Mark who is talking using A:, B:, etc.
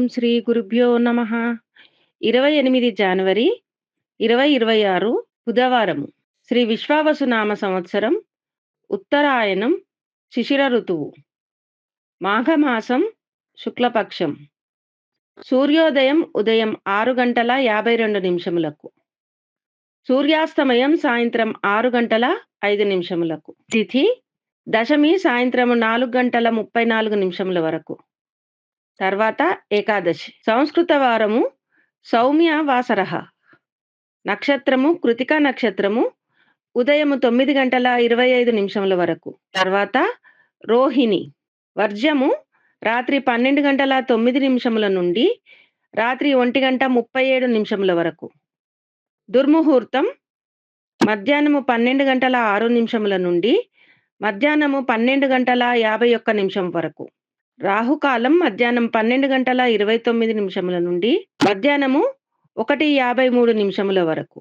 A: ఓం శ్రీ గురుభ్యో నమః. 28 జనవరి 2026 బుధవారము. శ్రీ విశ్వావసు నామ సంవత్సరం. ఉత్తరాయణం. శిశిర ఋతువు. మాఘమాసం. శుక్లపక్షం. సూర్యోదయం ఉదయం 6:52 సూర్యాస్తమయం సాయంత్రం 6:05 తిథి దశమి సాయంత్రం 4:34 వరకు. తర్వాత ఏకాదశి. సంస్కృత వారము సౌమ్య వాసరః. నక్షత్రము కృతికా నక్షత్రము ఉదయము 9:25 వరకు. తర్వాత రోహిణి. వర్జ్యము రాత్రి 12:09 నుండి రాత్రి 1:37 వరకు. దుర్ముహూర్తం మధ్యాహ్నము 12:06 నుండి మధ్యాహ్నము 12:51 వరకు. రాహుకాలం మధ్యాహ్నం 12:29 నుండి మధ్యాహ్నము 1:53 వరకు.